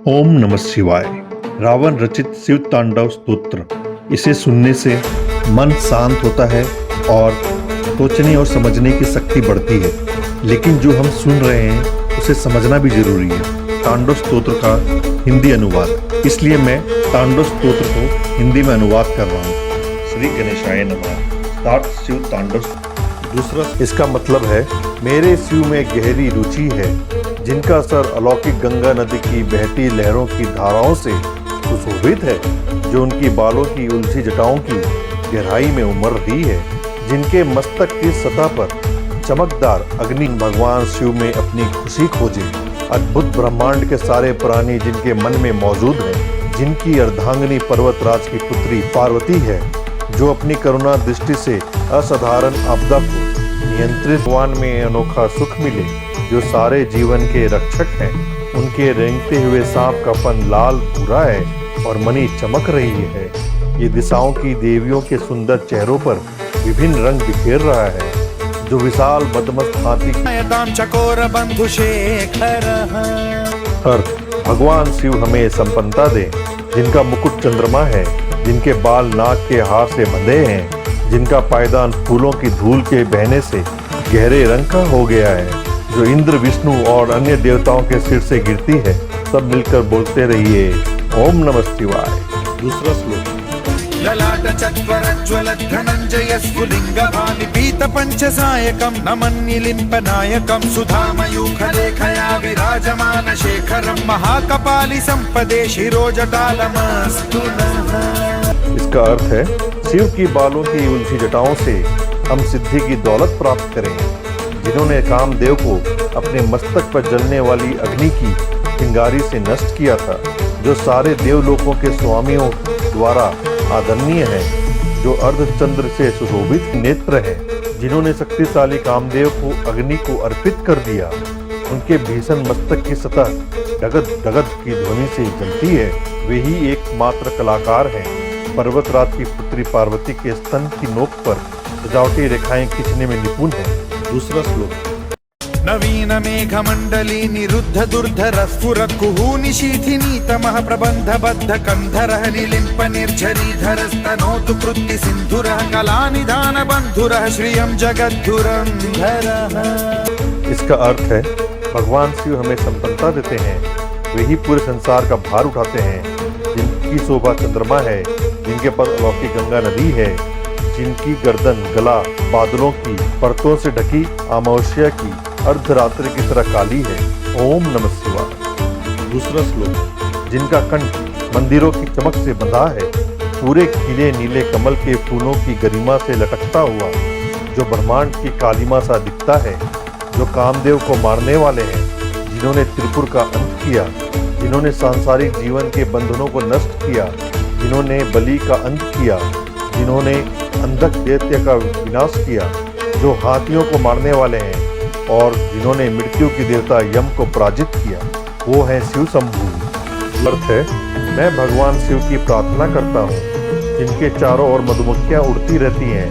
ओम नमः शिवाय। रावण रचित शिव तांडव स्तोत्र। इसे सुनने से मन शांत होता है और सोचने और समझने की शक्ति बढ़ती है। लेकिन जो हम सुन रहे हैं उसे समझना भी जरूरी है। तांडव स्तोत्र का हिंदी अनुवाद, इसलिए मैं तांडव स्तोत्र को हिंदी में अनुवाद कर रहा हूँ। श्री गणेशाय नमः। स्टार्ट शिव तांडव। दूसरा, इसका मतलब है मेरे शिव में गहरी रुचि है, जिनका सर अलौकिक गंगा नदी की बहती लहरों की धाराओं से सुशोभित है, जो उनकी बालों की उलझी जटाओं की गहराई में उमड़ रही है, जिनके मस्तक की सतह पर चमकदार अग्नि भगवान शिव में अपनी खुशी खोजे, अद्भुत ब्रह्मांड के सारे प्राणी जिनके मन में मौजूद हैं, जिनकी अर्धांगिनी पर्वतराज की पुत्री पार्वती है, जो अपनी करुणा दृष्टि से असाधारण आपदा को नियंत्रित भगवान में अनोखा सुख मिले, जो सारे जीवन के रक्षक हैं। उनके रेंगते हुए सांप का फन लाल भूरा है और मणि चमक रही है। ये दिशाओं की देवियों के सुंदर चेहरों पर विभिन्न रंग बिखेर रहा है, जो विशाल बदमस्त हाथी चकोर बंधु शेखर। अर्थ, भगवान शिव हमें संपन्नता दे, जिनका मुकुट चंद्रमा है, जिनके बाल नाग के हार से बंधे हैं, जिनका पायदान फूलों की धूल के बहने से गहरे रंग का हो गया है, जो इंद्र, विष्णु और अन्य देवताओं के सिर से गिरती है। सब मिलकर बोलते रहिए ओम नमः शिवाय। दूसरा श्लोक। ललाट चत्वरज्वल धनंजय स्फुलिंग भानि पीत पंचसायकं नमन्निलिम्पनायकं सुधामयूखलेखया विराजमान शेखरं महाकपालि संपदे शिरोजटालमस्तु नः। इसका अर्थ है, शिव की बालों की उलझी जटाओं से हम सिद्धि की दौलत प्राप्त करें, जिन्होंने कामदेव को अपने मस्तक पर जलने वाली अग्नि की चिंगारी से नष्ट किया था, जो सारे देवलोकों के स्वामियों द्वारा आदरणीय है, जो अर्धचंद्र से सुशोभित नेत्र है, जिन्होंने शक्तिशाली कामदेव को अग्नि को अर्पित कर दिया। उनके भीषण मस्तक की सतह डगद डगद की ध्वनि से जलती है। वे ही एकमात्र कलाकार हैं। पर्वतराज की पुत्री पार्वती के स्तन की नोक पर सजावटी रेखाएं खींचने में निपुण है। दूसरा श्लोक। नवीन मेघमंडली निरुद्ध दुर्धर स्फुर कुहू निशीथिनी तमः प्रबंध बद्ध कंधरः निलिम्प निर्झरीधर स्तनोतु कृत्ति सिंधुरः कलानिधान बंधुरः श्रियं जगद्धुरंधरः। इसका अर्थ है, भगवान शिव हमें संपन्नता देते हैं। वे ही पूरे संसार का भार उठाते हैं, जिनकी शोभा चंद्रमा है, जिनके पास अलौकिक गंगा नदी है, जिनकी गर्दन गला बादलों की परतों से ढकी अमावस्या की अर्धरात्रि की तरह काली है। ओम नमः शिवाय। दूसरा श्लोक। जिनका कंठ मंदिरों की चमक से बंधा है, पूरे खिले नीले कमल के फूलों की गरिमा से लटकता हुआ, जो ब्रह्मांड की कालिमा सा दिखता है, जो कामदेव को मारने वाले हैं, जिन्होंने त्रिपुर का अंत किया, जिन्होंने सांसारिक जीवन के बंधनों को नष्ट किया, जिन्होंने बलि का अंत किया, जिन्होंने अंधक दैत्य का विनाश किया, जो हाथियों को मारने वाले हैं, और जिन्होंने मृत्यु की देवता यम को पराजित किया, वो है शिव शंभु। अर्थ है, मैं भगवान शिव की प्रार्थना करता हूँ, जिनके चारों ओर मधुमक्खियाँ उड़ती रहती हैं,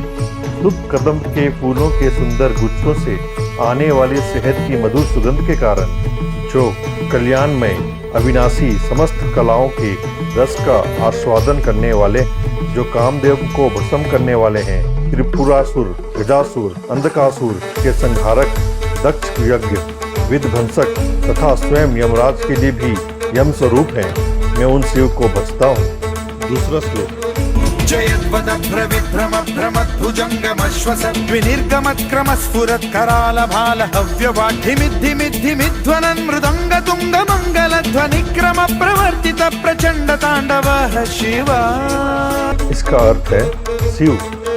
शुभ कदम के फूलों के सुंदर गुच्छों से आने वाली शहद की मधुर सुगंध के कारण, जो कल्याणमय अविनाशी समस्त कलाओं के रस का आस्वादन करने वाले, जो कामदेव को भस्म करने वाले हैं, त्रिपुरासुर, गजासुर, अंधकासुर के संहारक, दक्ष यज्ञ विध्वंसक तथा स्वयं यमराज के लिए भी यम स्वरूप है। मैं उन शिव को भजता हूँ। दूसरा श्लोक। जयद्वद प्रविभ्रम भ्रमद्भुजंगमश्वसत् विनिर्गमत् क्रमस्फुरत् करालभाल हव्यवाढ्यमिद्धिमिद्धिमिध्वनन् मृदंग तुंग मंगल ध्वनि क्रम प्रवर्तित प्रचंड तांडवः शिव। इसका अर्थ है, शिव,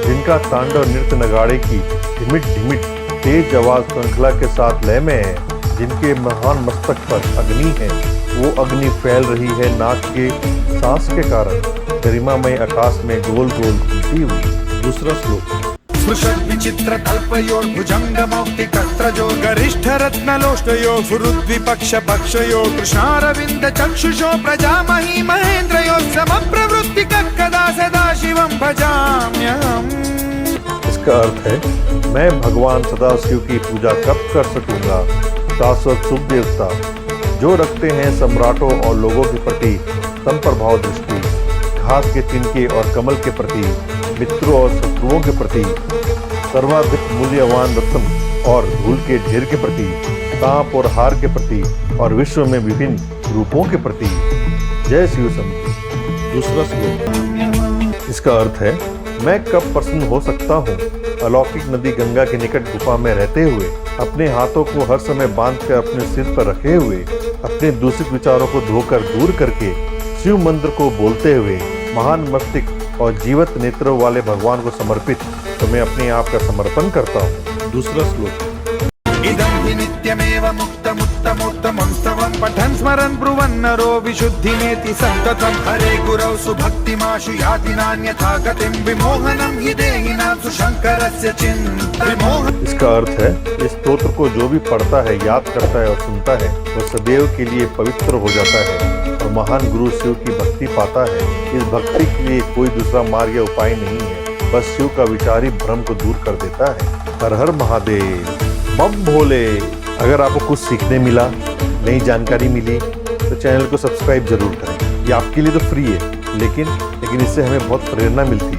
जिनका तांडव नृत्य नगाड़े की ढिमिट ढिमिट तेज आवाज श्रृंखला के साथ लय में है, जिनके महान मस्तक पर अग्नि है, वो अग्नि फैल रही है नाक के सांस के कारण, गरिमामय आकाश में गोल गोल घूमती हुई। दूसरा श्लोक। विचित्र कल्पयो भुजंग मौक्तिकस्त्रजो गरिष्ठ रत्नलोष्टयो सुरुद्विपक्ष पक्षयो कृष्णारविंद चक्षुषो प्रजामहि महेन्द्रयो समप्रवृत्ति कदा सदा शिवं भजाम्यहम्। इसका अर्थ है, मैं भगवान सदाशिव की पूजा कब कर सकूंगा। शाश्वत शुभ देवता, जो रखते हैं सम्राटों और लोगों के प्रति संप्रभाव दृष्टि, घास के तिनके और कमल के प्रति, मित्रों और शत्रुओं के प्रति, सर्वाधिक मूल्यवान रत्न और धूल के ढेर के प्रति, सांप और हार के प्रति और विश्व में विभिन्न रूपों के प्रति। जय शिव शंभू। दूसरा श्लोक। इसका अर्थ है, मैं कब प्रसन्न हो सकता हूँ? अलौकिक नदी गंगा के निकट गुफा में रहते हुए, अपने हाथों को हर समय बांधकर अपने सिर पर रखे हुए, अपने दूषित विचारों को धोकर दूर करके शिव मंत्र को बोलते हुए, महान मस्तिष्क और जीवत नेत्रों वाले भगवान को समर्पित तो मैं अपने आप का समर्पण करता हूँ। दूसरा श्लोक। इदं हि नित्यमेव मुक्तमुत्तमोत्तमं स्तवं पठन् स्मरन् ब्रुवन्नरो विशुद्धिमेति सन्ततं हरे गुरौ सुभक्तिमाशु याति नान्यथा गतिं विमोहनं हि देहिनां सुशङ्करस्य चिन्ता। इसका अर्थ है, इस स्तोत्र को जो भी पढ़ता है, याद करता है और सुनता है, वह सदैव के लिए पवित्र हो जाता है और महान गुरु शिव की भक्ति पाता है। इस भक्ति के लिए कोई दूसरा मार्ग या उपाय नहीं है, बस शिव का विचार ही भ्रम को दूर कर देता है। हर हर महादेव, बम भोले। अगर आपको कुछ सीखने मिला, नई जानकारी मिली, तो चैनल को सब्सक्राइब जरूर करें। ये आपके लिए तो फ्री है, लेकिन इससे हमें बहुत प्रेरणा मिलती है।